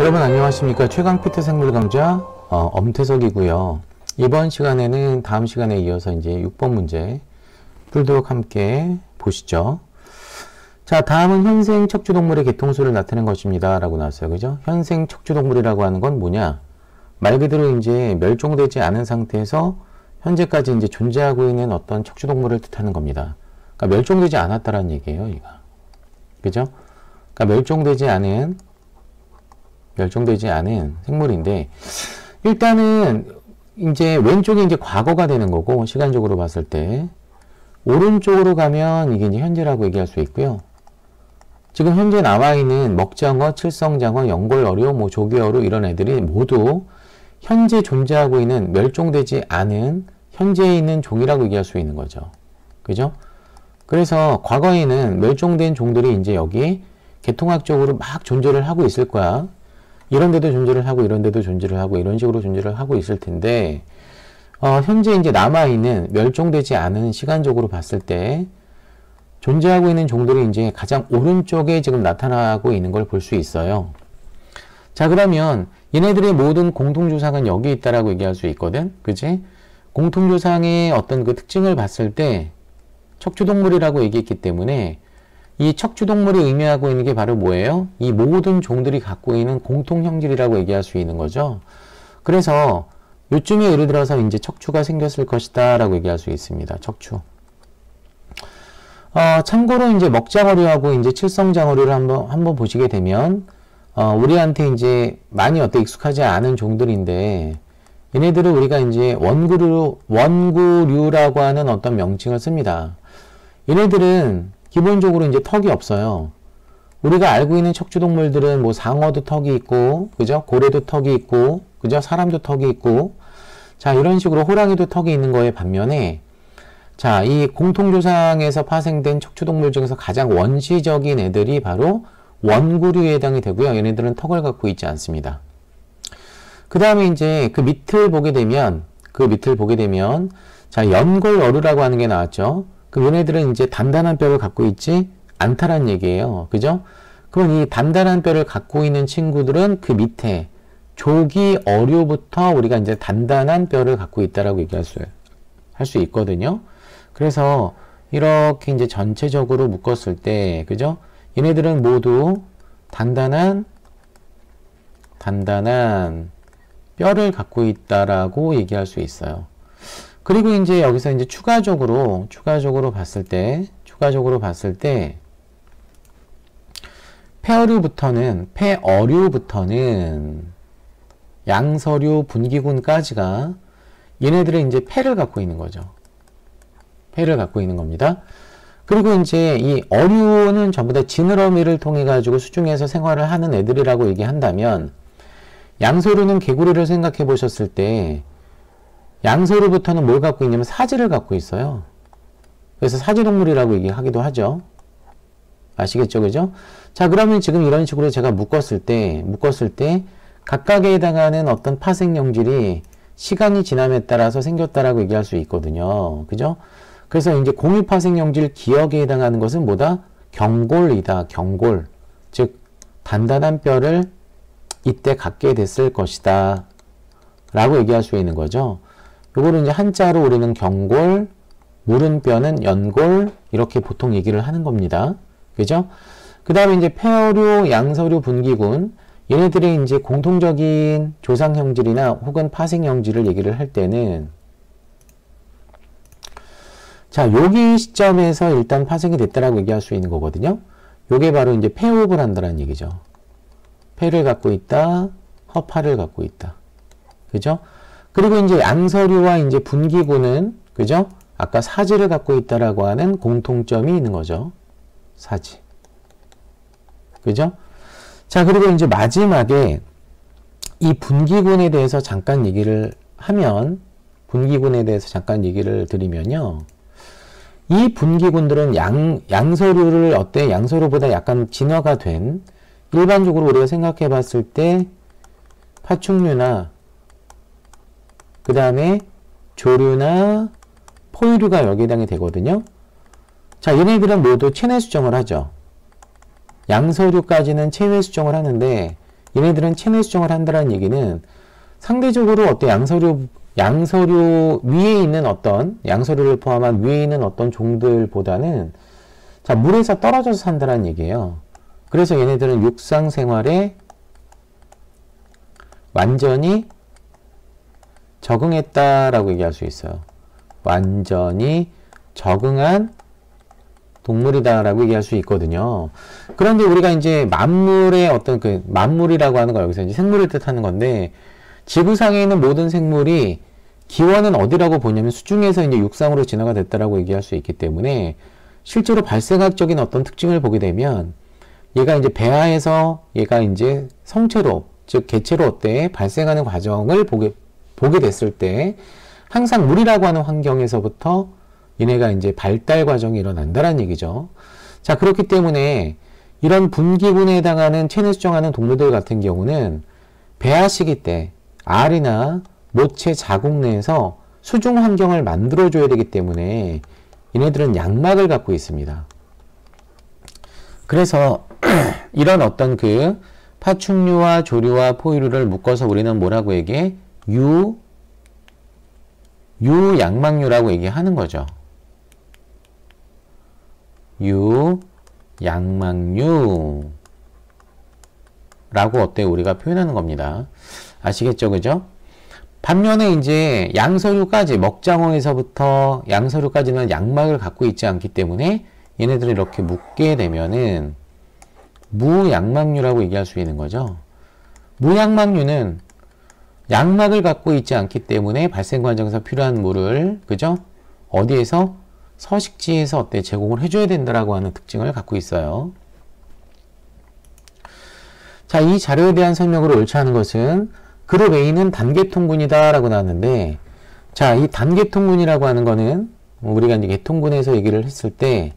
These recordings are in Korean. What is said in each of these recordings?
여러분 안녕하십니까. 최강피트 생물 강좌 엄태석이고요. 이번 시간에는 다음 시간에 이어서 이제 6번 문제 풀도록 함께 보시죠. 자, 다음은 현생 척추동물의 개통수를 나타낸 것입니다 라고 나왔어요. 그죠? 현생 척추동물이라고 하는 건 뭐냐? 말 그대로 이제 멸종되지 않은 상태에서 현재까지 이제 존재하고 있는 어떤 척추동물을 뜻하는 겁니다. 그러니까 멸종되지 않았다라는 얘기예요, 이가. 그죠? 그러니까 멸종되지 않은 생물인데, 일단은 이제 왼쪽이 이제 과거가 되는 거고, 시간적으로 봤을 때 오른쪽으로 가면 이게 이제 현재라고 얘기할 수 있고요. 지금 현재 나와 있는 먹장어, 칠성장어, 연골어류, 뭐 조개어류 이런 애들이 모두 현재 존재하고 있는 멸종되지 않은 현재에 있는 종이라고 얘기할 수 있는 거죠. 그죠? 그래서 과거에는 멸종된 종들이 이제 여기 개통학적으로 막 존재를 하고 있을 거야. 이런 데도 존재를 하고 이런 데도 존재를 하고 이런 식으로 존재를 하고 있을 텐데, 현재 이제 남아있는 멸종되지 않은 시간적으로 봤을 때 존재하고 있는 종들이 이제 가장 오른쪽에 지금 나타나고 있는 걸 볼 수 있어요. 자, 그러면 얘네들의 모든 공통조상은 여기 있다라고 얘기할 수 있거든. 그치? 공통조상의 어떤 그 특징을 봤을 때 척추동물이라고 얘기했기 때문에 이 척추동물이 의미하고 있는 게 바로 뭐예요? 이 모든 종들이 갖고 있는 공통형질이라고 얘기할 수 있는 거죠. 그래서 요쯤에 예를 들어서 이제 척추가 생겼을 것이다 라고 얘기할 수 있습니다. 척추. 참고로 이제 먹장어류하고 이제 칠성장어류를 한번 보시게 되면, 우리한테 이제 많이 익숙하지 않은 종들인데, 얘네들을 우리가 이제 원구류라고 하는 어떤 명칭을 씁니다. 얘네들은 기본적으로 이제 턱이 없어요. 우리가 알고 있는 척추동물들은 뭐 상어도 턱이 있고, 그죠? 고래도 턱이 있고, 그죠? 사람도 턱이 있고, 자, 이런 식으로 호랑이도 턱이 있는 거에 반면에, 자, 이 공통조상에서 파생된 척추동물 중에서 가장 원시적인 애들이 바로 원구류에 해당이 되고요. 얘네들은 턱을 갖고 있지 않습니다. 그 다음에 이제 그 밑을 보게 되면, 자, 연골어류라고 하는 게 나왔죠. 그럼 얘네들은 이제 단단한 뼈를 갖고 있지 않다라는 얘기예요. 그죠? 그럼 이 단단한 뼈를 갖고 있는 친구들은 그 밑에 조기어류부터 우리가 이제 단단한 뼈를 갖고 있다라고 얘기할 수 있거든요. 그래서 이렇게 이제 전체적으로 묶었을 때, 그죠? 얘네들은 모두 단단한 뼈를 갖고 있다라고 얘기할 수 있어요. 그리고 이제 여기서 이제 추가적으로 봤을 때, 폐어류부터는 양서류, 분기군까지가 얘네들은 이제 폐를 갖고 있는 거죠. 폐를 갖고 있는 겁니다. 그리고 이제 이 어류는 전부 다 지느러미를 통해 가지고 수중에서 생활을 하는 애들이라고 얘기한다면, 양서류는 개구리를 생각해 보셨을 때 양서류부터는 뭘 갖고 있냐면 사지를 갖고 있어요. 그래서 사지동물이라고 얘기하기도 하죠. 아시겠죠? 그죠? 자, 그러면 지금 이런 식으로 제가 묶었을 때 각각에 해당하는 어떤 파생형질이 시간이 지남에 따라서 생겼다라고 얘기할 수 있거든요. 그죠? 그래서 이제 공유파생형질 기억에 해당하는 것은 뭐다? 경골이다. 경골. 즉, 단단한 뼈를 이때 갖게 됐을 것이다 라고 얘기할 수 있는 거죠. 요거를 이제 한자로 우리는 경골, 물은뼈는 연골, 이렇게 보통 얘기를 하는 겁니다. 그죠? 그 다음에 이제 폐어류, 양서류, 분기군, 얘네들의 이제 공통적인 조상형질이나 혹은 파생형질을 얘기를 할 때는, 자, 여기 시점에서 일단 파생이 됐다라고 얘기할 수 있는 거거든요. 요게 바로 이제 폐호흡을 한다는 얘기죠. 폐를 갖고 있다, 허파를 갖고 있다. 그죠? 그리고 이제 양서류와 이제 분기구는, 그죠? 아까 사지를 갖고 있다라고 하는 공통점이 있는 거죠. 사지. 그죠? 자, 그리고 이제 마지막에 이 분기군에 대해서 잠깐 얘기를 드리면요. 이 분기군들은 양서류를 양서류보다 약간 진화가 된, 일반적으로 우리가 생각해 봤을 때 파충류나 그 다음에 조류나 포유류가 여기에 해당이 되거든요. 자, 얘네들은 모두 체내 수정을 하죠. 양서류까지는 체외 수정을 하는데 얘네들은 체내 수정을 한다는 얘기는 상대적으로 어떤 양서류 위에 있는 어떤 양서류를 포함한 위에 있는 어떤 종들보다는 자, 물에서 떨어져서 산다는 얘기예요. 그래서 얘네들은 육상 생활에 완전히 적응했다라고 얘기할 수 있어요. 완전히 적응한 동물이다라고 얘기할 수 있거든요. 그런데 우리가 이제 만물의 어떤 그 만물이라고 하는 거 여기서 이제 생물을 뜻하는 건데 지구상에 있는 모든 생물이 기원은 어디라고 보냐면 수중에서 이제 육상으로 진화가 됐다라고 얘기할 수 있기 때문에 실제로 발생학적인 어떤 특징을 보게 되면 얘가 이제 배아에서 얘가 이제 성체로 즉 개체로 어때 발생하는 과정을 보게 됐을 때 항상 물이라고 하는 환경에서부터 얘네가 이제 발달 과정이 일어난다는 얘기죠. 자, 그렇기 때문에 이런 분기군에 해당하는 체내 수정하는 동물들 같은 경우는 배아 시기 때 알이나 모체 자국 내에서 수중 환경을 만들어줘야 되기 때문에 얘네들은 양막을 갖고 있습니다. 그래서 이런 어떤 그 파충류와 조류와 포유류를 묶어서 우리는 뭐라고 얘기해? 유양막류라고 얘기하는 거죠. 유양막류라고 어때 우리가 표현하는 겁니다. 아시겠죠? 그죠? 반면에 이제 양서류까지 먹장어에서부터 양서류까지는 양막을 갖고 있지 않기 때문에 얘네들을 이렇게 묶게 되면은 무양막류라고 얘기할 수 있는 거죠. 무양막류는 양막을 갖고 있지 않기 때문에 발생 과정에서 필요한 물을 그죠? 어디에서? 서식지에서 어때 제공을 해줘야 된다라고 하는 특징을 갖고 있어요. 자, 이 자료에 대한 설명으로 옳지 않은 것은 그룹 A는 단계통군이다 라고 나왔는데 자, 이 단계통군이라고 하는 거는 우리가 이제 계통군에서 얘기를 했을 때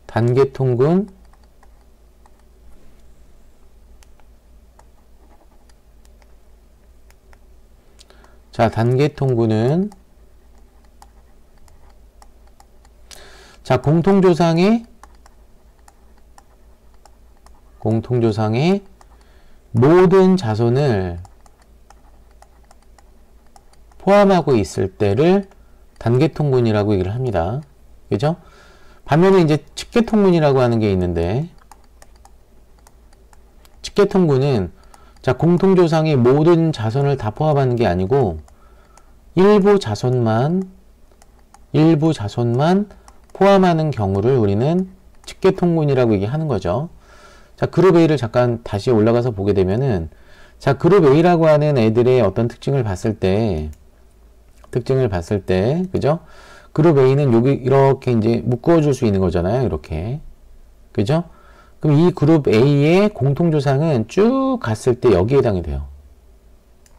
단계통군 자, 단계통군은 자, 공통조상의 모든 자손을 포함하고 있을 때를 단계통군이라고 얘기를 합니다. 그죠? 반면에 이제 측계통군이라고 하는 게 있는데 측계통군은 자, 공통조상의 모든 자손을 다 포함하는 게 아니고 일부 자손만 포함하는 경우를 우리는 측계통군이라고 얘기하는 거죠. 자, 그룹 A를 잠깐 다시 올라가서 보게 되면은 자, 그룹 A라고 하는 애들의 어떤 특징을 봤을 때 그죠? 그룹 A는 여기 이렇게 이제 묶어 줄 수 있는 거잖아요. 이렇게. 그죠? 그럼 이 그룹 A의 공통조상은 쭉 갔을 때 여기에 해당이 돼요.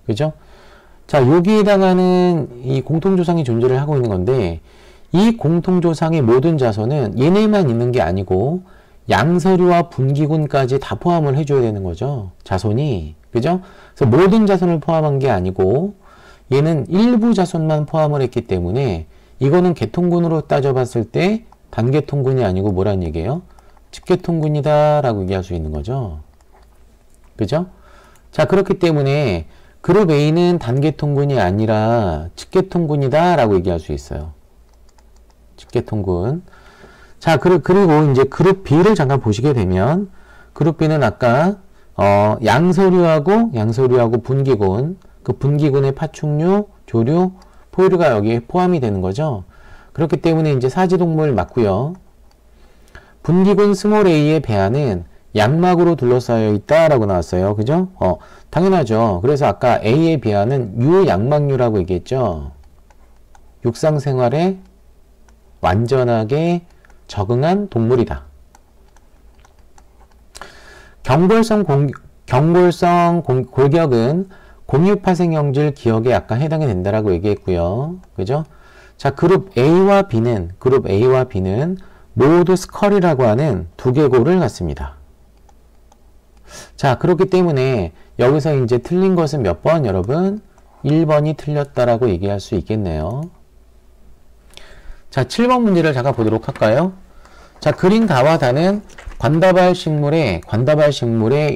그죠? 자, 여기에 해당하는 이 공통조상이 존재를 하고 있는 건데 이 공통조상의 모든 자손은 얘네만 있는 게 아니고 양서류와 분기군까지 다 포함을 해줘야 되는 거죠. 자손이. 그죠? 그래서 모든 자손을 포함한 게 아니고 얘는 일부 자손만 포함을 했기 때문에 이거는 계통군으로 따져봤을 때 단계통군이 아니고 뭐란 얘기예요? 측계통군이다 라고 얘기할 수 있는 거죠. 그죠? 자, 그렇기 때문에 그룹 A는 단계통군이 아니라 측계통군이다 라고 얘기할 수 있어요. 측계통군. 자, 그리고 이제 그룹 B를 잠깐 보시게 되면 그룹 B는 아까 양서류하고 분기군, 그 분기군의 파충류, 조류, 포유류가 여기에 포함이 되는 거죠. 그렇기 때문에 이제 사지동물 맞고요. 분기군 스몰 a의 배아는 양막으로 둘러싸여 있다라고 나왔어요. 그죠? 당연하죠. 그래서 아까 A의 배아는 유양막류라고 얘기했죠. 육상생활에 완전하게 적응한 동물이다. 경골성 골격은 공유파생형질 기억에 약간 해당이 된다라고 얘기했고요. 그죠? 자, 그룹 A와 B는 모두 스컬이라고 하는 두개골을 갖습니다. 자, 그렇기 때문에 여기서 이제 틀린 것은 몇 번 여러분? 1번이 틀렸다라고 얘기할 수 있겠네요. 자, 7번 문제를 잠깐 보도록 할까요? 자, 그린 다와 다는 관다발 식물의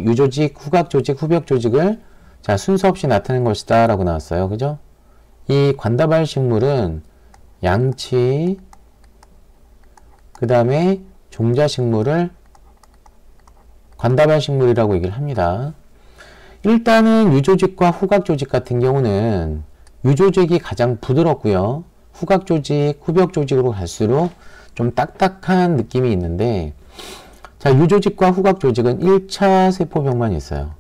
유조직, 후각조직, 후벽조직을 자, 순서 없이 나타낸 것이다 라고 나왔어요. 그죠? 이 관다발 식물은 양치, 그 다음에 종자식물을 관다발 식물이라고 얘기를 합니다. 일단은 유조직과 후각조직 같은 경우는 유조직이 가장 부드럽고요. 후각조직, 후벽조직으로 갈수록 좀 딱딱한 느낌이 있는데, 자, 유조직과 후각조직은 1차 세포벽만 있어요.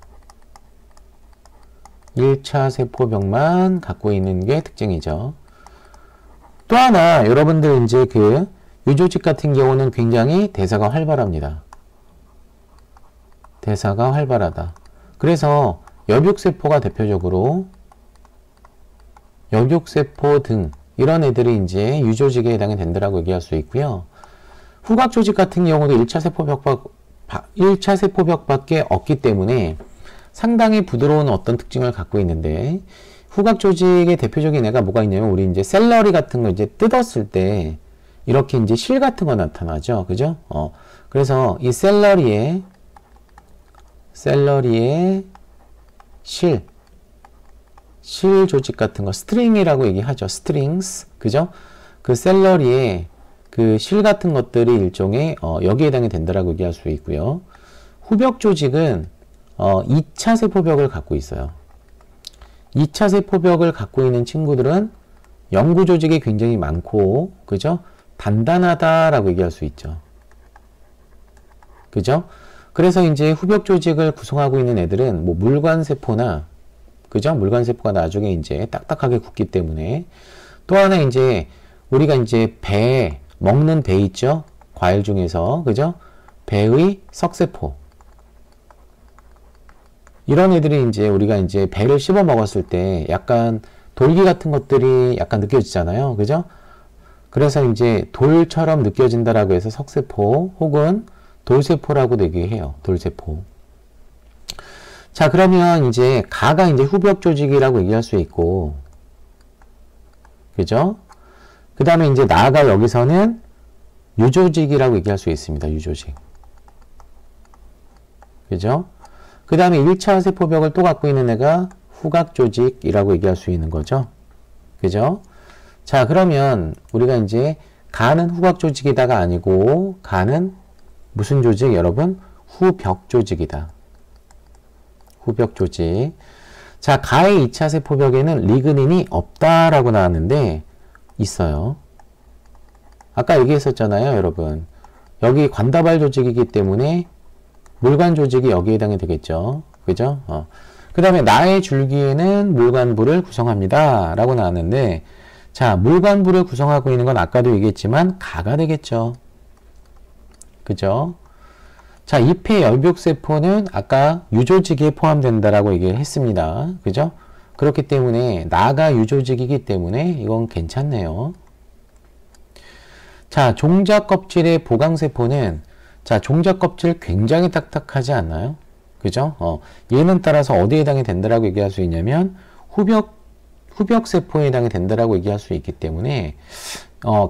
1차 세포벽만 갖고 있는 게 특징이죠. 또 하나, 여러분들 이제 그 유조직 같은 경우는 굉장히 대사가 활발합니다. 대사가 활발하다. 그래서 여육세포가 대표적으로 여육세포 등 이런 애들이 이제 유조직에 해당이 된다라고 얘기할 수 있고요. 후각조직 같은 경우도 1차 세포벽밖에 없기 때문에 상당히 부드러운 어떤 특징을 갖고 있는데, 후각조직의 대표적인 애가 뭐가 있냐면, 우리 이제 샐러리 같은 거 이제 뜯었을 때 이렇게 이제 실 같은 거 나타나죠. 그죠? 그래서 이 샐러리의 실 조직 같은 거, 스트링이라고 얘기하죠. 스트링스. 그죠? 그 샐러리의 그 실 같은 것들이 일종의 여기에 해당이 된다라고 얘기할 수 있고요. 후벽 조직은 2차 세포벽을 갖고 있어요. 2차 세포벽을 갖고 있는 친구들은 영구 조직이 굉장히 많고, 그죠? 단단하다라고 얘기할 수 있죠. 그죠? 그래서 이제 후벽 조직을 구성하고 있는 애들은 뭐 물관세포나, 그죠? 물관세포가 나중에 이제 딱딱하게 굳기 때문에. 또 하나 이제 우리가 이제 배, 먹는 배 있죠? 과일 중에서, 그죠? 배의 석세포. 이런 애들이 이제 우리가 이제 배를 씹어 먹었을 때 약간 돌기 같은 것들이 약간 느껴지잖아요. 그죠? 그래서 이제 돌처럼 느껴진다라고 해서 석세포 혹은 돌세포라고도 얘기해요. 돌세포. 자, 그러면 이제 가가 이제 후벽 조직이라고 얘기할 수 있고, 그죠? 그 다음에 이제 나가 여기서는 유조직이라고 얘기할 수 있습니다. 유조직. 그죠? 그 다음에 1차 세포벽을 또 갖고 있는 애가 후각조직이라고 얘기할 수 있는 거죠. 그죠? 자, 그러면 우리가 이제 가는 후각조직이다가 아니고 가는 무슨 조직? 여러분, 후벽조직이다. 후벽조직. 자, 가의 2차 세포벽에는 리그닌이 없다라고 나왔는데 있어요. 아까 얘기했었잖아요, 여러분. 여기 관다발 조직이기 때문에 물관 조직이 여기에 해당이 되겠죠. 그죠? 그 다음에 나의 줄기에는 물관부를 구성합니다. 라고 나왔는데, 자, 물관부를 구성하고 있는 건 아까도 얘기했지만 가가 되겠죠. 그죠? 자, 잎의 열벽세포는 아까 유조직에 포함된다라고 얘기를 했습니다. 그죠? 그렇기 때문에 나가 유조직이기 때문에 이건 괜찮네요. 자, 종자껍질의 보강세포는, 자, 종자껍질 굉장히 딱딱하지 않나요? 그죠? 얘는 따라서 어디에 해당이 된다라고 얘기할 수 있냐면 후벽세포에 해당이 된다라고 얘기할 수 있기 때문에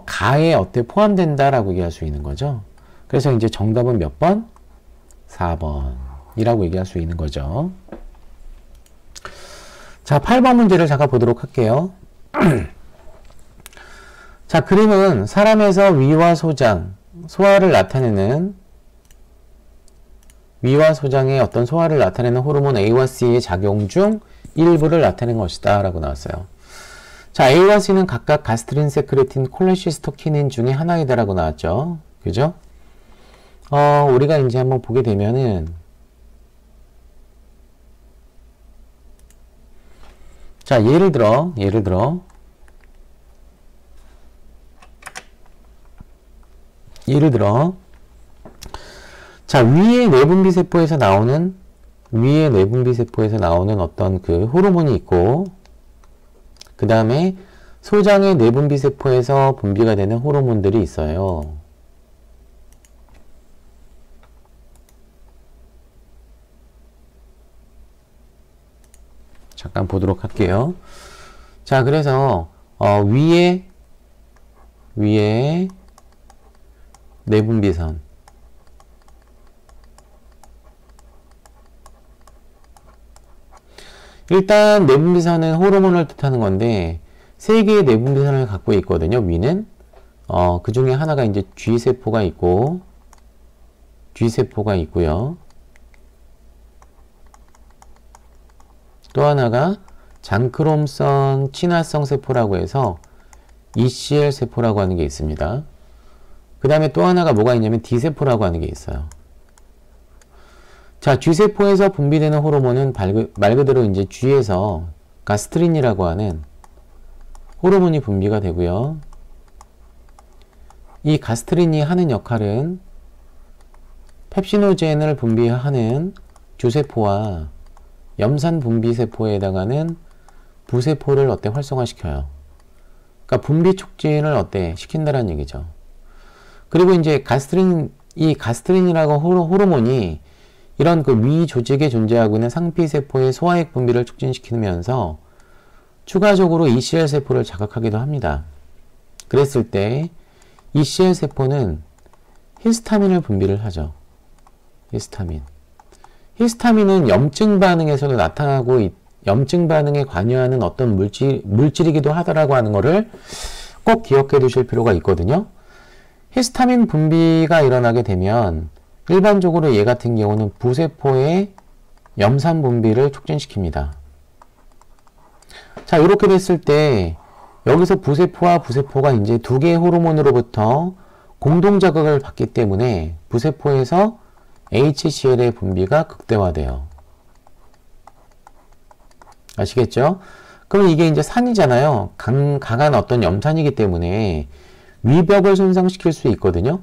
가에 어때 포함된다라고 얘기할 수 있는 거죠. 그래서 이제 정답은 몇 번? 4번이라고 얘기할 수 있는 거죠. 자, 8번 문제를 잠깐 보도록 할게요. 자, 그림은 사람에서 위와 소장, 소화를 나타내는 위와 소장의 어떤 소화를 나타내는 호르몬 A와 C의 작용 중 일부를 나타낸 것이다 라고 나왔어요. 자, A와 C는 각각 가스트린, 세크레틴, 콜레시스토키닌 중에 하나이다 라고 나왔죠. 그죠? 우리가 이제 한번 보게 되면은, 자, 예를 들어, 자, 위의 뇌분비세포에서 나오는 어떤 그 호르몬이 있고, 그 다음에 소장의 뇌분비세포에서 분비가 되는 호르몬들이 있어요. 잠깐 보도록 할게요. 자, 그래서 위에 내분비선, 일단 내분비선은 호르몬을 뜻하는 건데 세 개의 내분비선을 갖고 있거든요. 위는 그 중에 하나가 이제 G세포가 있고 G세포가 있고요. 또 하나가 장크롬성 친화성 세포라고 해서 ECL 세포라고 하는 게 있습니다. 그 다음에 또 하나가 뭐가 있냐면 D세포라고 하는 게 있어요. 자, G세포에서 분비되는 호르몬은 말 그대로 이제 G에서 가스트린이라고 하는 호르몬이 분비가 되고요. 이 가스트린이 하는 역할은 펩시노젠을 분비하는 주세포와 염산 분비세포에 해당하는 부세포를 활성화시켜요. 그러니까 분비 촉진을 시킨다는 얘기죠. 그리고 이제 이 가스트린이라고 호르몬이 이런 그 위 조직에 존재하고 있는 상피세포의 소화액 분비를 촉진시키면서 추가적으로 ECL 세포를 자극하기도 합니다. 그랬을 때 ECL 세포는 히스타민을 분비를 하죠. 히스타민은 염증 반응에서도 나타나고 염증 반응에 관여하는 어떤 물질이기도 하다라고 하는 것을 꼭 기억해 두실 필요가 있거든요. 히스타민 분비가 일어나게 되면 일반적으로 얘 같은 경우는 부세포의 염산 분비를 촉진시킵니다. 자, 이렇게 됐을 때 여기서 부세포와 부세포가 이제 두 개의 호르몬으로부터 공동 자극을 받기 때문에 부세포에서 HCL의 분비가 극대화돼요. 아시겠죠? 그럼 이게 이제 산이잖아요. 강한 어떤 염산이기 때문에 위벽을 손상시킬 수 있거든요.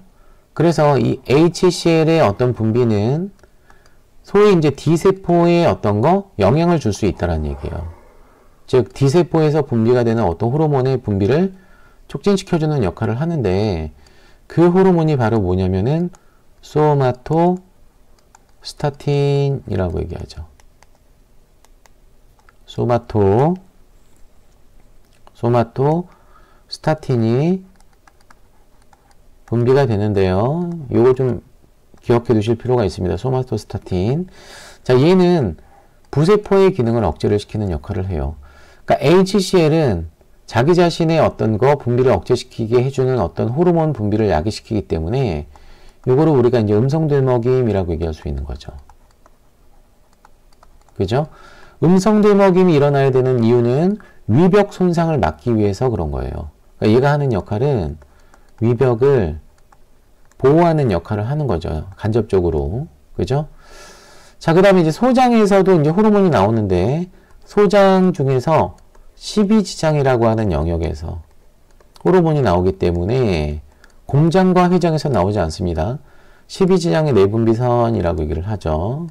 그래서 이 HCL의 어떤 분비는 소위 이제 D세포에 영향을 줄 수 있다는 얘기예요. 즉, D세포에서 분비가 되는 어떤 호르몬의 분비를 촉진시켜주는 역할을 하는데 그 호르몬이 바로 뭐냐면은 소마토스타틴이라고 얘기하죠. 소마토스타틴이 분비가 되는데요. 요거 좀 기억해 두실 필요가 있습니다. 소마토스타틴. 자, 얘는 부세포의 기능을 억제를 시키는 역할을 해요. 그러니까 HCL은 자기 자신의 분비를 억제시키게 해주는 어떤 호르몬 분비를 야기시키기 때문에 요거를 우리가 이제 음성되먹임이라고 얘기할 수 있는 거죠. 그죠? 음성되먹임이 일어나야 되는 이유는 위벽 손상을 막기 위해서 그런 거예요. 그러니까 얘가 하는 역할은 위벽을 보호하는 역할을 하는 거죠. 간접적으로. 그죠? 자, 그 다음에 이제 소장에서도 이제 호르몬이 나오는데, 소장 중에서 12지장이라고 하는 영역에서 호르몬이 나오기 때문에 공장과 회장에서 나오지 않습니다. 12지장의 내분비선이라고 얘기를 하죠.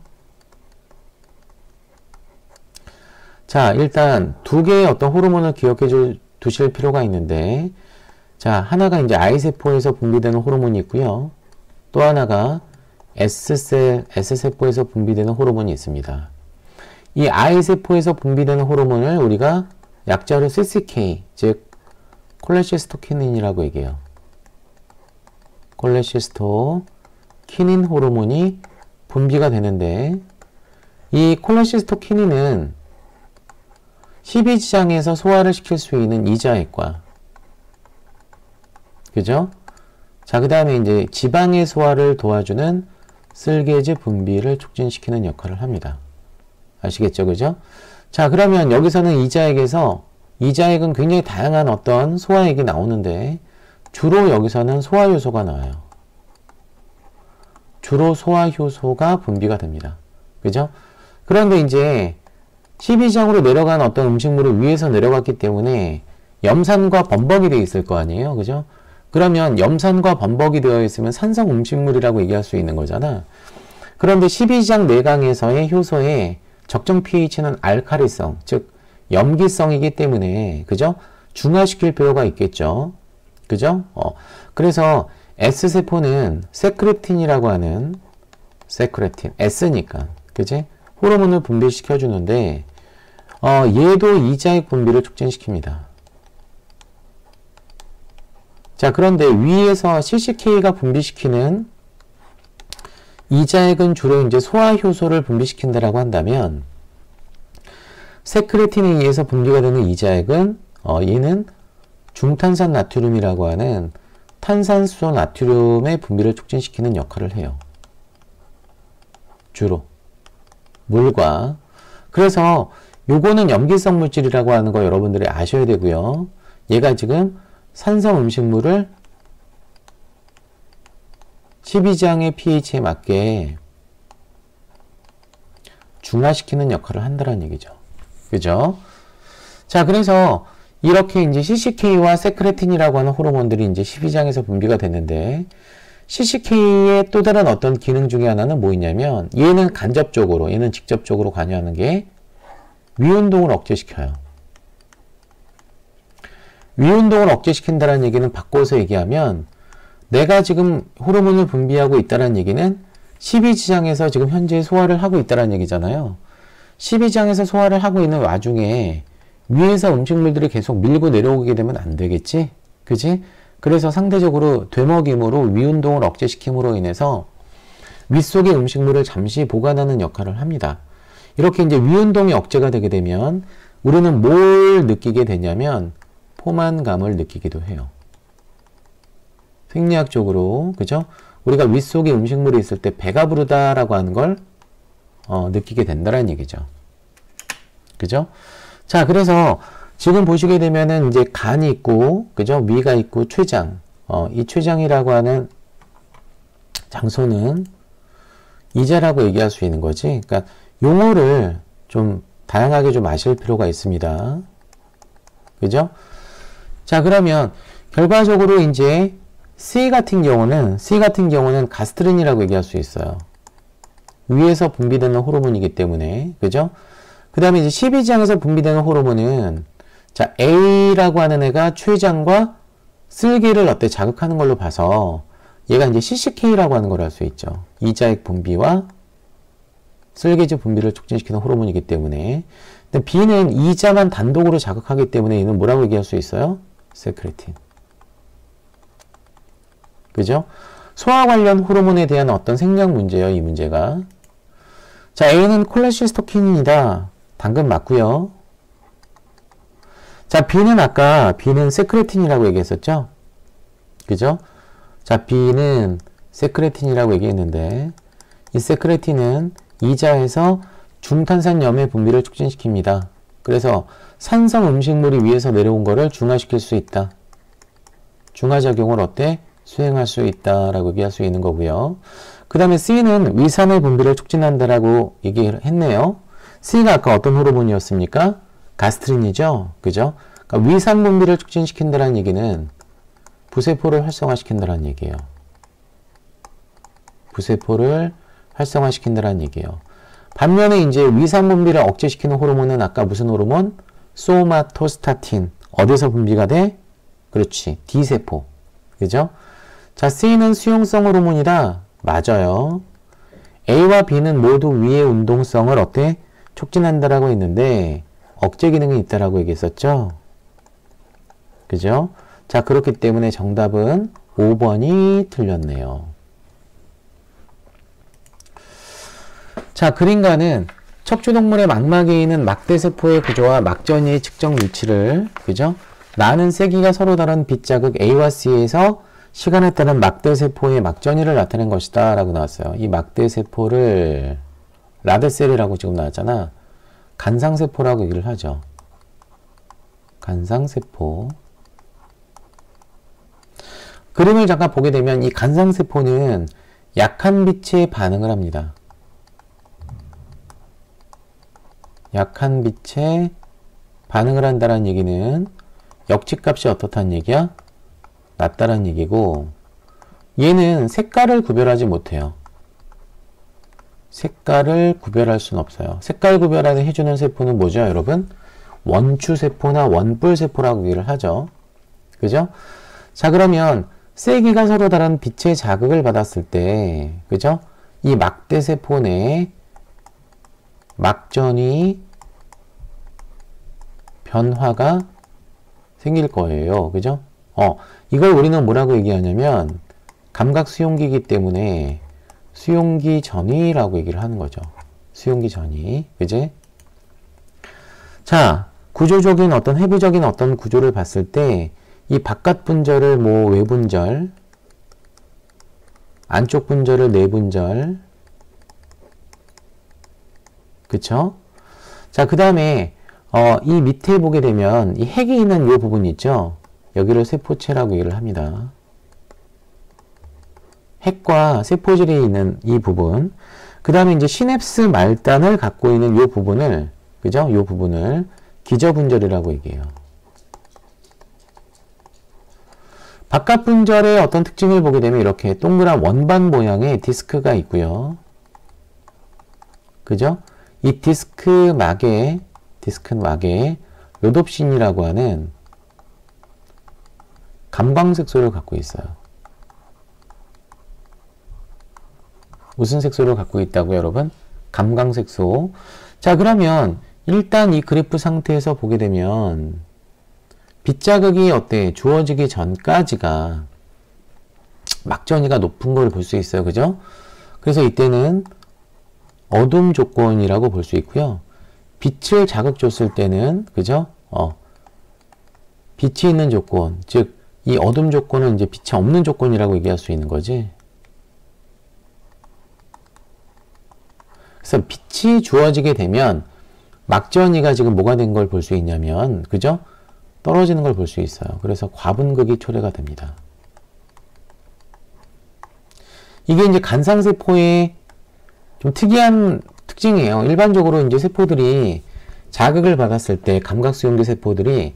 자, 일단 두 개의 어떤 호르몬을 기억해 두실 필요가 있는데, 자, 하나가 이제 I세포에서 분비되는 호르몬이 있고요. 또 하나가 S세포에서 분비되는 호르몬이 있습니다. 이 I세포에서 분비되는 호르몬을 우리가 약자로 CCK, 즉 콜레시스토키닌이라고 얘기해요. 콜레시스토키닌 호르몬이 분비가 되는데, 이 콜레시스토키닌은 12지장에서 소화를 시킬 수 있는 이자액과, 그죠? 자, 그 다음에 이제 지방의 소화를 도와주는 쓸개제 분비를 촉진시키는 역할을 합니다. 아시겠죠? 그죠? 자, 그러면 여기서는 이자액은 굉장히 다양한 어떤 소화액이 나오는데, 주로 여기서는 소화효소가 나와요. 주로 소화효소가 분비가 됩니다. 그죠? 그런데 이제 12지장으로 내려간 어떤 음식물을 위에서 내려갔기 때문에 염산과 범벅이 되어 있을 거 아니에요. 그죠? 그러면 염산과 범벅이 되어 있으면 산성 음식물이라고 얘기할 수 있는 거잖아. 그런데 12지장 내강에서의 효소의 적정 pH는 알칼리성, 즉 염기성이기 때문에, 그죠? 중화시킬 필요가 있겠죠. 그죠? 그래서 S세포는 세크레틴이라고 하는, S니까, 그지? 호르몬을 분비시켜주는데, 얘도 이자액 분비를 촉진시킵니다. 자, 그런데 위에서 CCK가 분비시키는 이자액은 주로 이제 소화효소를 분비시킨다라고 한다면, 세크레틴에 의해서 분비가 되는 이 자액은 얘는 중탄산 나트륨이라고 하는 탄산수소 나트륨의 분비를 촉진시키는 역할을 해요. 주로 물과. 그래서 요거는 염기성 물질이라고 하는 거 여러분들이 아셔야 되고요. 얘가 지금 산성 음식물을 12장의 pH에 맞게 중화시키는 역할을 한다는 얘기죠. 그죠? 자, 그래서 이렇게 이제 CCK와 세크레틴이라고 하는 호르몬들이 이제 12장에서 분비가 됐는데, CCK의 또 다른 어떤 기능 중에 하나는 뭐 있냐면, 얘는 간접적으로, 얘는 직접적으로 관여하는 게 위운동을 억제시켜요. 위운동을 억제시킨다는 얘기는 바꿔서 얘기하면, 내가 지금 호르몬을 분비하고 있다는 얘기는 12지장에서 지금 현재 소화를 하고 있다는 얘기잖아요. 12장에서 소화를 하고 있는 와중에 위에서 음식물들이 계속 밀고 내려오게 되면 안 되겠지? 그지? 그래서 상대적으로 되먹임으로 위운동을 억제시킴으로 인해서 윗속의 음식물을 잠시 보관하는 역할을 합니다. 이렇게 이제 위운동이 억제가 되게 되면 우리는 뭘 느끼게 되냐면 포만감을 느끼기도 해요. 생리학적으로, 그죠? 우리가 윗속에 음식물이 있을 때 배가 부르다라고 하는 걸 느끼게 된다는 얘기죠. 그죠? 자, 그래서 지금 보시게 되면은 이제 간이 있고, 그죠? 위가 있고, 췌장. 이 췌장이라고 하는 장소는 이자라고 얘기할 수 있는 거지. 그러니까 용어를 좀 다양하게 좀 아실 필요가 있습니다. 그죠? 자, 그러면 결과적으로 이제 C 같은 경우는 가스트린이라고 얘기할 수 있어요. 위에서 분비되는 호르몬이기 때문에, 그죠? 그 다음에 이제 12장에서 분비되는 호르몬은, 자, A라고 하는 애가 췌장과 쓸개를 어때 자극하는 걸로 봐서, 얘가 이제 CCK라고 하는 걸 알 수 있죠. 이자액 분비와 쓸개제 분비를 촉진시키는 호르몬이기 때문에. 근데 B는 이자만 단독으로 자극하기 때문에 얘는 뭐라고 얘기할 수 있어요? 세크레틴. 그죠? 소화 관련 호르몬에 대한 어떤 생략 문제예요, 이 문제가. 자, A는 콜레시스토킨이다. 당근 맞고요. 자, B는 세크레틴이라고 얘기했었죠? 그죠? 자, B는 세크레틴이라고 얘기했는데, 이 세크레틴은 이자에서 중탄산염의 분비를 촉진시킵니다. 그래서 산성 음식물이 위에서 내려온 거를 중화시킬 수 있다. 중화작용을 어때? 수행할 수 있다라고 얘기할 수 있는 거고요. 그 다음에 C는 위산의 분비를 촉진한다라고 얘기를 했네요. C가 아까 어떤 호르몬이었습니까? 가스트린이죠. 그죠? 그러니까 위산 분비를 촉진시킨다는 얘기는 부세포를 활성화시킨다는 얘기예요. 부세포를 활성화시킨다는 얘기예요. 반면에 이제 위산 분비를 억제시키는 호르몬은 아까 무슨 호르몬? 소마토스타틴. 어디서 분비가 돼? 그렇지. D세포. 그죠? 자, C는 수용성 호르몬이다. 맞아요. A와 B는 모두 위의 운동성을 어때? 촉진한다라고 했는데 억제 기능이 있다라고 얘기했었죠. 그죠? 자, 그렇기 때문에 정답은 5번이 틀렸네요. 자, 그림과는 척추동물의 망막에 있는 막대세포의 구조와 막전이의 측정 위치를, 그죠? 나는 세기가 서로 다른 빗자극 A와 C에서 시간에 따른 막대세포의 막전이를 나타낸 것이다 라고 나왔어요. 이 막대세포를 라데셀이라고 지금 나왔잖아. 간상세포라고 얘기를 하죠. 간상세포. 그림을 잠깐 보게 되면 이 간상세포는 약한 빛에 반응을 합니다. 약한 빛에 반응을 한다는 얘기는 역치값이 어떻다는 얘기야? 낮다는 얘기고, 얘는 색깔을 구별하지 못해요. 색깔을 구별할 수는 없어요. 색깔 구별을 해주는 세포는 뭐죠, 여러분? 원추세포나 원뿔세포라고 얘기를 하죠. 그죠? 자, 그러면 세기가 서로 다른 빛의 자극을 받았을 때, 그죠? 이 막대세포 내에 막전이 변화가 생길 거예요. 그죠? 이걸 우리는 뭐라고 얘기하냐면 감각 수용기이기 때문에 수용기 전이라고 얘기를 하는 거죠. 수용기 전이. 그지? 자, 구조적인 어떤 해부적인 어떤 구조를 봤을 때 이 바깥 분절을 뭐 외분절, 안쪽 분절을 내분절, 그쵸? 자, 그 다음에 이 밑에 보게 되면 이 핵이 있는 이 부분 있죠? 여기를 세포체라고 얘기를 합니다. 핵과 세포질이 있는 이 부분, 그 다음에 이제 시냅스 말단을 갖고 있는 이 부분을, 그죠? 이 부분을 기저분절이라고 얘기해요. 바깥 분절의 어떤 특징을 보게 되면 이렇게 동그란 원반 모양의 디스크가 있고요. 그죠? 이 디스크 막에 로놉신이라고 하는 감광색소를 갖고 있어요. 무슨 색소를 갖고 있다고요, 여러분? 감광색소. 자, 그러면 일단 이 그래프 상태에서 보게 되면 빗자극이 어때? 주어지기 전까지가 막전이가 높은 걸 볼 수 있어요. 그죠? 그래서 이때는 어둠 조건이라고 볼 수 있고요. 빛을 자극 줬을 때는, 그죠? 빛이 있는 조건, 즉, 이 어둠 조건은 이제 빛이 없는 조건이라고 얘기할 수 있는 거지. 그래서 빛이 주어지게 되면 막전이가 지금 뭐가 된 걸 볼 수 있냐면, 그죠? 떨어지는 걸 볼 수 있어요. 그래서 과분극이 초래가 됩니다. 이게 이제 간상세포의 좀 특이한 특징이에요. 일반적으로 이제 세포들이 자극을 받았을 때 감각수용기 세포들이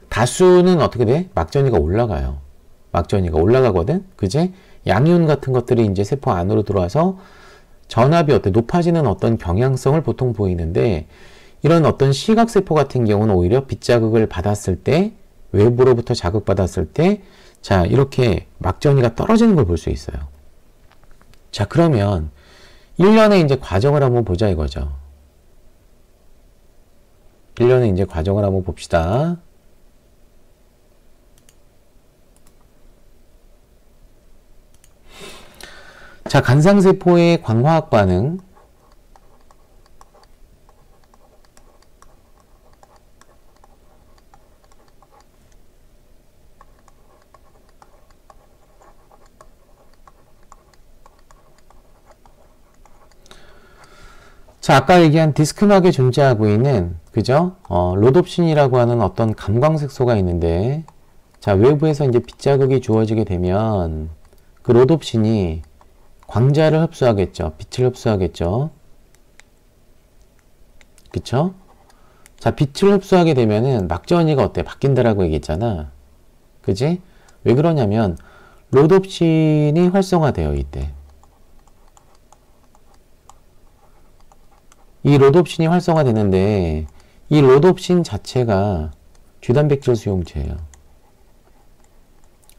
다수는 어떻게 돼? 막전이가 올라가요. 막전이가 올라가거든? 그지? 양이온 같은 것들이 이제 세포 안으로 들어와서 전압이 어때? 높아지는 어떤 경향성을 보통 보이는데 이런 어떤 시각세포 같은 경우는 오히려 빛자극을 받았을 때 외부로부터 자극받았을 때 자, 이렇게 막전이가 떨어지는 걸 볼 수 있어요. 자, 그러면 일련의 이제 과정을 한번 보자 이거죠. 일련의 이제 과정을 한번 봅시다. 자, 간상세포의 광화학 반응. 자, 아까 얘기한 디스크막에 존재하고 있는, 그죠? 로놉신이라고 하는 어떤 감광색소가 있는데, 자, 외부에서 이제 빛자극이 주어지게 되면, 그 로놉신이 광자를 흡수하겠죠. 빛을 흡수하겠죠. 그쵸? 자, 빛을 흡수하게 되면은 막전이가 어때? 바뀐다라고 얘기했잖아. 그지? 왜 그러냐면, 로놉신이 활성화돼요, 이때. 이 로놉신이 활성화되는데 이 로놉신 자체가 쥐단백질 수용체예요.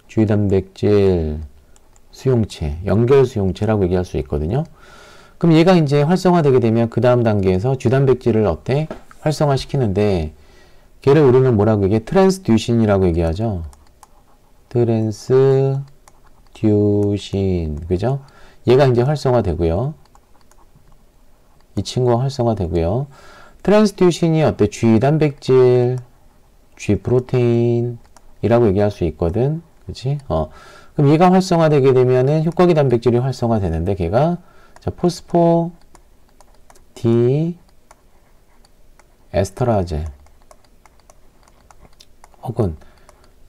쥐단백질 수용체, 연결 수용체라고 얘기할 수 있거든요. 그럼 얘가 이제 활성화되게 되면 그 다음 단계에서 쥐단백질을 어때? 활성화시키는데 걔를 우리는 뭐라고 얘기해? 트랜스듀신이라고 얘기하죠. 트랜스듀신, 그죠? 얘가 이제 활성화되고요. 이 친구가 활성화되고요. 트랜스듀신이 어때? G단백질, G프로테인이라고 얘기할 수 있거든. 그치? 그럼 얘가 활성화되게 되면은 효과기 단백질이 활성화되는데 걔가 자, 포스포 디 에스터라제 혹은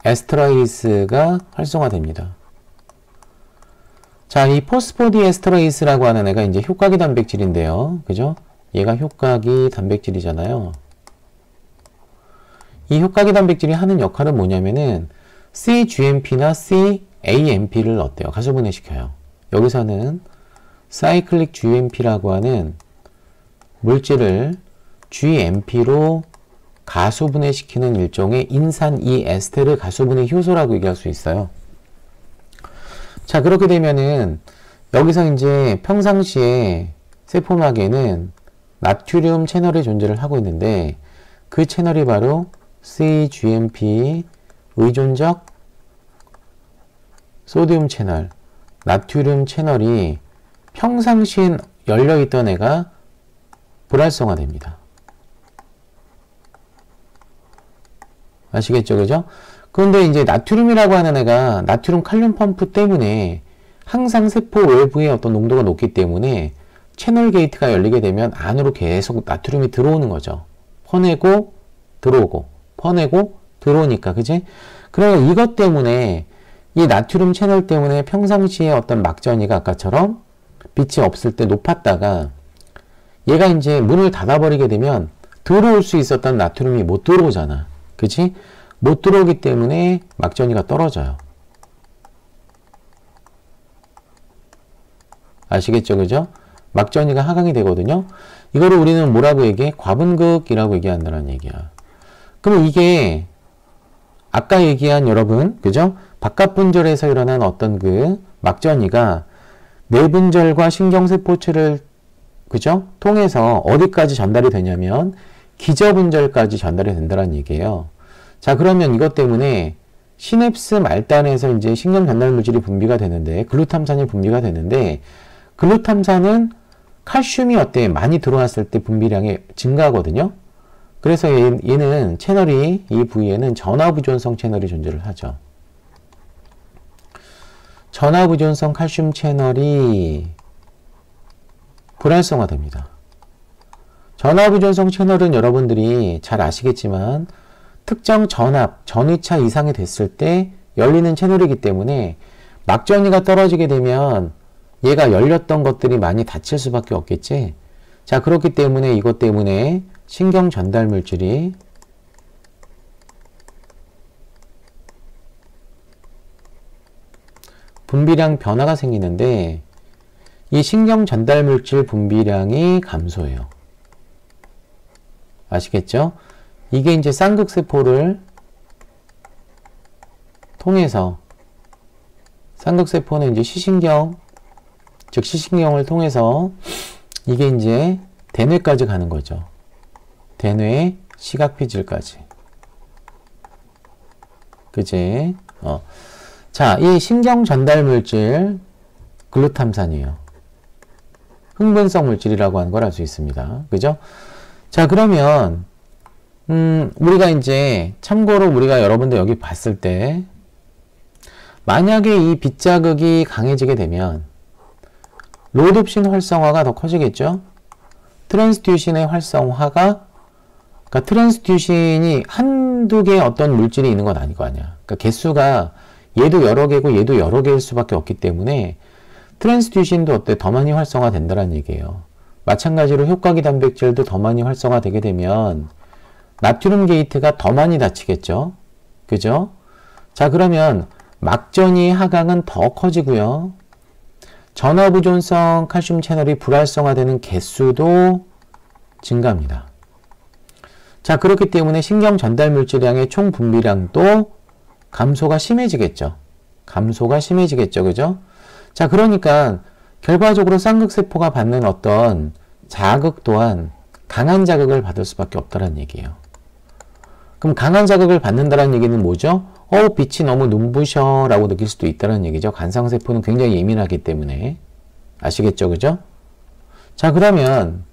에스터라이스가 활성화됩니다. 자, 이 포스포디에스터레이스라고 하는 애가 이제 효과기 단백질인데요. 그죠? 얘가 효과기 단백질이잖아요. 이 효과기 단백질이 하는 역할은 뭐냐면은 cGMP나 cAMP를 어때요? 가수분해시켜요. 여기서는 사이클릭 GMP라고 하는 물질을 GMP로 가수분해시키는 일종의 인산 2에스테르 가수분해 효소라고 얘기할 수 있어요. 자, 그렇게 되면은 여기서 이제 평상시에 세포막에는 나트륨 채널의 존재를 하고 있는데 그 채널이 바로 cGMP 의존적 소듐 채널, 나트륨 채널이 평상시엔 열려있던 애가 불활성화됩니다. 아시겠죠? 그죠? 그런데 이제 나트륨이라고 하는 애가 나트륨 칼륨 펌프 때문에 항상 세포 외부에 어떤 농도가 높기 때문에 채널 게이트가 열리게 되면 안으로 계속 나트륨이 들어오는 거죠. 퍼내고 들어오고 퍼내고 들어오니까, 그지? 그러면 이것 때문에 이 나트륨 채널 때문에 평상시에 어떤 막전이가 아까처럼 빛이 없을 때 높았다가 얘가 이제 문을 닫아버리게 되면 들어올 수 있었던 나트륨이 못 들어오잖아. 그치? 못 들어오기 때문에 막전이가 떨어져요. 아시겠죠? 그죠? 막전이가 하강이 되거든요. 이거를 우리는 뭐라고 얘기해? 과분극이라고 얘기한다는 얘기야. 그럼 이게 아까 얘기한 여러분, 그죠? 바깥 분절에서 일어난 어떤 그 막전이가 내분절과 신경세포체를, 그죠? 통해서 어디까지 전달이 되냐면 기저분절까지 전달이 된다는 얘기예요. 자, 그러면 이것 때문에 시냅스 말단에서 이제 신경 전달 물질이 분비가 되는데, 글루탐산이 분비가 되는데, 글루탐산은 칼슘이 어때? 많이 들어왔을 때 분비량이 증가하거든요. 그래서 얘는 채널이, 이 부위에는 전화부존성 채널이 존재를 하죠. 전화부존성 칼슘 채널이 불활성화됩니다. 전화부존성 채널은 여러분들이 잘 아시겠지만 특정 전압, 전위차 이상이 됐을 때 열리는 채널이기 때문에 막전위가 떨어지게 되면 얘가 열렸던 것들이 많이 닫힐 수밖에 없겠지. 자, 그렇기 때문에 이것 때문에 신경 전달 물질이 분비량 변화가 생기는데 이 신경 전달 물질 분비량이 감소해요. 아시겠죠? 이게 이제 쌍극세포를 통해서, 쌍극세포는 이제 시신경, 즉 시신경을 통해서 이게 이제 대뇌까지 가는 거죠. 대뇌 시각피질까지. 그지? 자, 이 신경 전달 물질 글루탐산이에요. 흥분성 물질이라고 하는 걸 알 수 있습니다. 그죠? 자, 그러면 우리가 이제 참고로 우리가 여러분들 여기 봤을 때 만약에 이 빛자극이 강해지게 되면 로뎁신 활성화가 더 커지겠죠? 트랜스듀신의 활성화가, 그러니까 트랜스듀신이 한두 개의 어떤 물질이 있는 건 아닐 거 아니야. 그러니까 개수가 얘도 여러 개고 얘도 여러 개일 수밖에 없기 때문에 트랜스듀신도 어때? 더 많이 활성화된다는 얘기예요. 마찬가지로 효과기 단백질도 더 많이 활성화되게 되면 나트륨 게이트가 더 많이 닫히겠죠? 그죠? 자, 그러면 막전이 하강은 더 커지고요. 전화부존성 칼슘 채널이 불활성화되는 개수도 증가합니다. 자, 그렇기 때문에 신경 전달 물질량의 총 분비량도 감소가 심해지겠죠. 감소가 심해지겠죠. 그죠? 자, 그러니까 결과적으로 쌍극세포가 받는 어떤 자극 또한 강한 자극을 받을 수밖에 없다는 얘기예요. 그럼 강한 자극을 받는다는 얘기는 뭐죠? 빛이 너무 눈부셔 라고 느낄 수도 있다는 얘기죠. 관상세포는 굉장히 예민하기 때문에. 아시겠죠? 그죠? 자, 그러면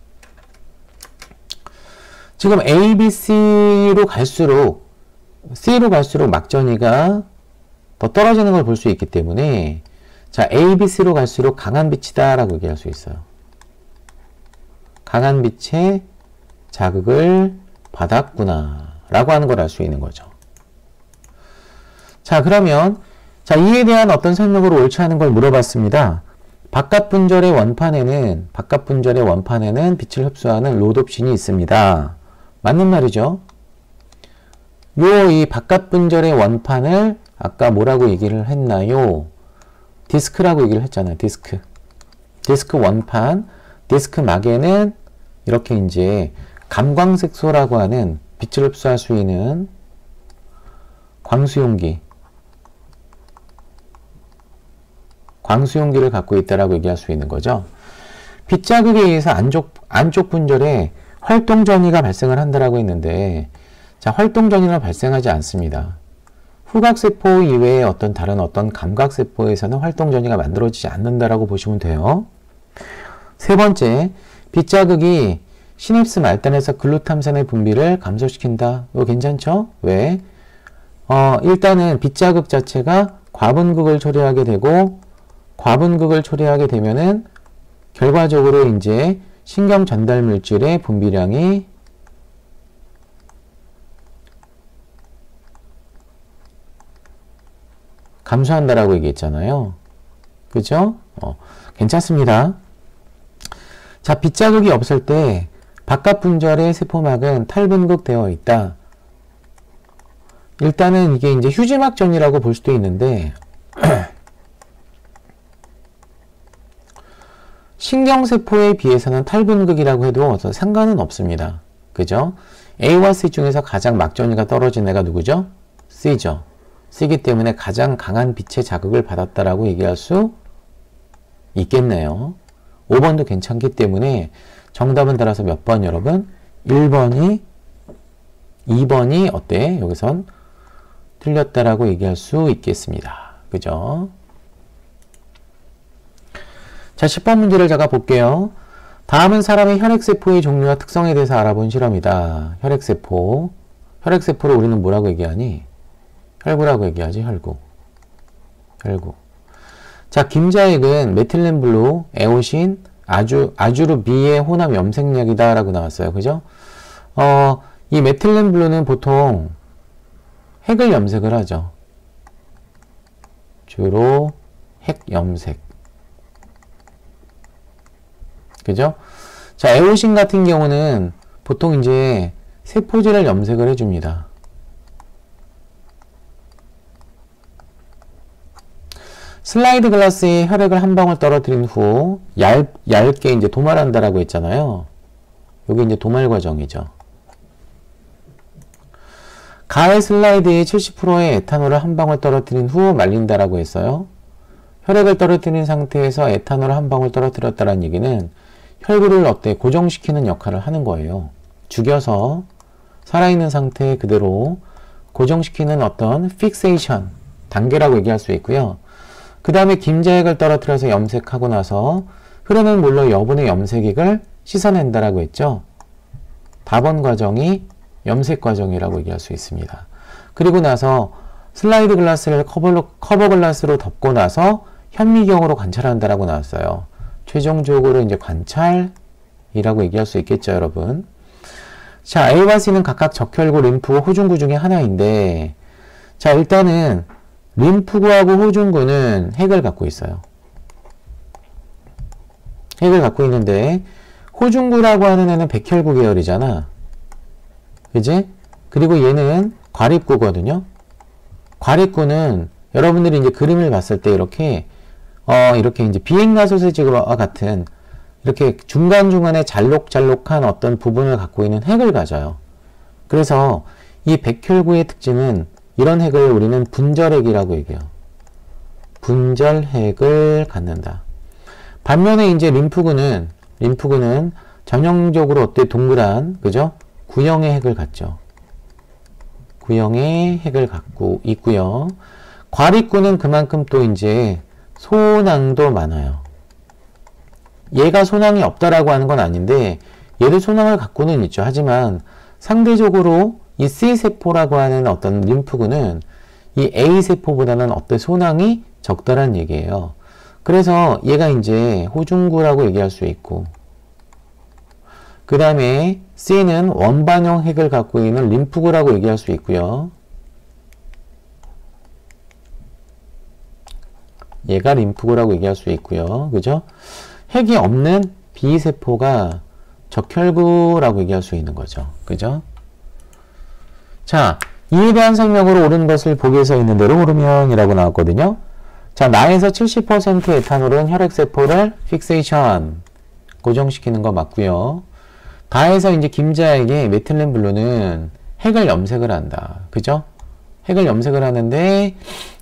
지금 A, B, C로 갈수록 C로 갈수록 막전이가 더 떨어지는 걸 볼 수 있기 때문에 자, A, B, C로 갈수록 강한 빛이다 라고 얘기할 수 있어요. 강한 빛의 자극을 받았구나 라고 하는 걸 알 수 있는 거죠. 자, 그러면 자, 이에 대한 어떤 설명으로 옳지 않은 걸 물어봤습니다. 바깥 분절의 원판에는 빛을 흡수하는 로뎁신이 있습니다. 맞는 말이죠. 이 바깥 분절의 원판을 아까 뭐라고 얘기를 했나요? 디스크라고 얘기를 했잖아요. 디스크 원판, 디스크 막에는 이렇게 이제 감광색소라고 하는 빛을 흡수할 수 있는 광수용기를 갖고 있다라고 얘기할 수 있는 거죠. 빛자극에 의해서 안쪽 분절에 활동전이가 발생을 한다라고 했는데, 자, 활동전이는 발생하지 않습니다. 후각세포 이외에 다른 감각세포에서는 활동전이가 만들어지지 않는다라고 보시면 돼요. 세 번째, 빛자극이 시냅스 말단에서 글루탐산의 분비를 감소시킨다. 이거 괜찮죠? 왜? 일단은 빗자극 자체가 과분극을 초래하게 되고, 과분극을 초래하게 되면은 결과적으로 이제 신경 전달 물질의 분비량이 감소한다라고 얘기했잖아요. 그죠? 괜찮습니다. 자, 빗자극이 없을 때 바깥 분절의 세포막은 탈분극 되어 있다. 일단은 이게 이제 휴지막전이라고 볼 수도 있는데, 신경세포에 비해서는 탈분극이라고 해도 상관은 없습니다. 그죠? A와 C 중에서 가장 막전이가 떨어진 애가 누구죠? C죠. C이기 때문에 가장 강한 빛의 자극을 받았다라고 얘기할 수 있겠네요. 5번도 괜찮기 때문에 정답은 따라서 몇 번 여러분? 1번이, 2번이 어때? 여기선 틀렸다라고 얘기할 수 있겠습니다. 그죠? 자, 10번 문제를 제가 볼게요. 다음은 사람의 혈액세포의 종류와 특성에 대해서 알아본 실험이다. 혈액세포. 혈액세포를 우리는 뭐라고 얘기하니? 혈구라고 얘기하지, 혈구. 혈구. 자, 김자액은 메틸렌블루, 에오신, 아주르 B의 혼합 염색약이다 라고 나왔어요. 그죠? 이 메틸렌블루는 보통 핵을 염색을 하죠. 주로 핵 염색. 그죠? 자, 에오신 같은 경우는 보통 이제 세포질을 염색을 해줍니다. 슬라이드 글라스에 혈액을 한 방울 떨어뜨린 후 얇게 이제 도말한다라고 했잖아요. 여기 이제 도말 과정이죠. 가해 슬라이드에 70%의 에탄올을 한 방울 떨어뜨린 후 말린다라고 했어요. 혈액을 떨어뜨린 상태에서 에탄올을 한 방울 떨어뜨렸다는 얘기는 혈구를 고정시키는 역할을 하는 거예요. 죽여서 살아있는 상태에 그대로 고정시키는 어떤 픽세이션 단계라고 얘기할 수 있고요. 그 다음에 김자액을 떨어뜨려서 염색하고 나서 흐르는 물로 여분의 염색액을 씻어낸다라고 했죠. 답원 과정이 염색 과정이라고 얘기할 수 있습니다. 그리고 나서 슬라이드 글라스를 커버 글라스로 덮고 나서 현미경으로 관찰한다라고 나왔어요. 최종적으로 이제 관찰이라고 얘기할 수 있겠죠, 여러분. 자, A와 C는 각각 적혈구, 림프구, 호중구 중에 하나인데, 자, 일단은 림프구하고 호중구는 핵을 갖고 있어요. 핵을 갖고 있는데 호중구라고 하는 애는 백혈구 계열이잖아. 그지? 그리고 얘는 과립구거든요. 과립구는 여러분들이 이제 그림을 봤을 때 이렇게 이제 비행가 소세지와 같은 이렇게 중간중간에 잘록잘록한 어떤 부분을 갖고 있는 핵을 가져요. 그래서 이 백혈구의 특징은 이런 핵을 우리는 분절핵이라고 얘기해요. 분절핵을 갖는다. 반면에 이제 림프구는 전형적으로 동그란, 그죠? 구형의 핵을 갖죠. 구형의 핵을 갖고 있고요. 과립구는 그만큼 또 이제 소낭도 많아요. 얘가 소낭이 없다라고 하는 건 아닌데 얘도 소낭을 갖고는 있죠. 하지만 상대적으로 이 C세포라고 하는 어떤 림프구는 이 A세포보다는 소낭이 적다란 얘기예요. 그래서 얘가 이제 호중구라고 얘기할 수 있고, 그 다음에 C는 원반형 핵을 갖고 있는 림프구라고 얘기할 수 있고요. 얘가 림프구라고 얘기할 수 있고요. 그죠? 핵이 없는 B세포가 적혈구라고 얘기할 수 있는 거죠. 그죠? 자, 이에 대한 설명으로 옳은 것을 보기에서 있는 대로 옳으면이라고 나왔거든요. 자, 나에서 70% 에탄올은 혈액세포를 픽세이션, 고정시키는 거 맞고요. 다에서 이제 김자에게 메틸렌블루는 핵을 염색을 한다. 그죠? 핵을 염색을 하는데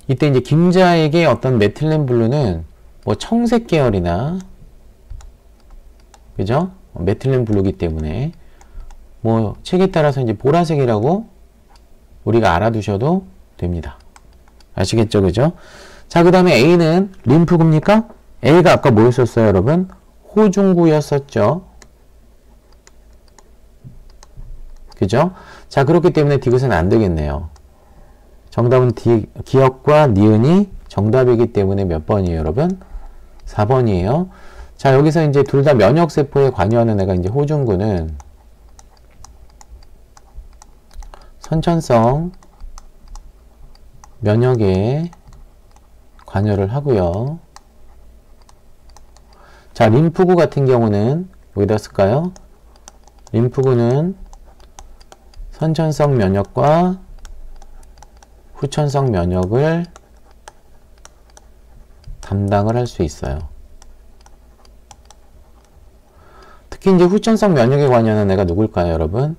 이때 이제 김자에게 어떤 메틸렌블루는 뭐 청색 계열이나, 그죠? 메틸렌블루기 때문에 뭐 책에 따라서 이제 보라색이라고 우리가 알아두셔도 됩니다. 아시겠죠? 그죠? 자, 그 다음에 A는 림프구입니까? A가 아까 뭐였었어요, 여러분? 호중구였었죠. 그죠? 자, 그렇기 때문에 디귿은 안 되겠네요. 정답은 기억과 니은이 정답이기 때문에 몇 번이에요, 여러분? 4번이에요. 자, 여기서 이제 둘 다 면역세포에 관여하는 애가 이제 호중구는 선천성 면역에 관여를 하고요. 자, 림프구 같은 경우는 여기다 쓸까요? 림프구는 선천성 면역과 후천성 면역을 담당을 할 수 있어요. 특히 이제 후천성 면역에 관여하는 애가 누굴까요, 여러분?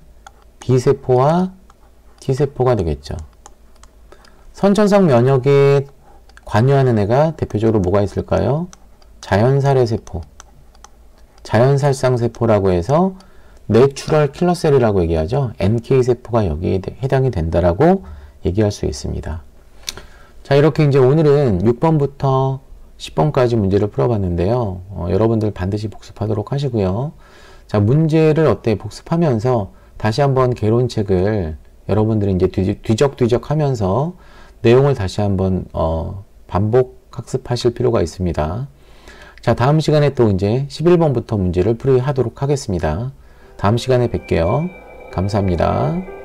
B세포와 T세포가 되겠죠. 선천성 면역에 관여하는 애가 대표적으로 뭐가 있을까요? 자연살해세포, 자연살상세포라고 해서 내추럴 킬러셀이라고 얘기하죠. NK세포가 여기에 해당이 된다라고 얘기할 수 있습니다. 자, 이렇게 이제 오늘은 6번부터 10번까지 문제를 풀어봤는데요. 여러분들 반드시 복습하도록 하시고요. 자, 문제를 복습하면서 다시 한번 개론책을 여러분들이 이제 뒤적뒤적 하면서 내용을 다시 한번 반복 학습하실 필요가 있습니다. 자, 다음 시간에 또 이제 11번부터 문제를 풀이하도록 하겠습니다. 다음 시간에 뵐게요. 감사합니다.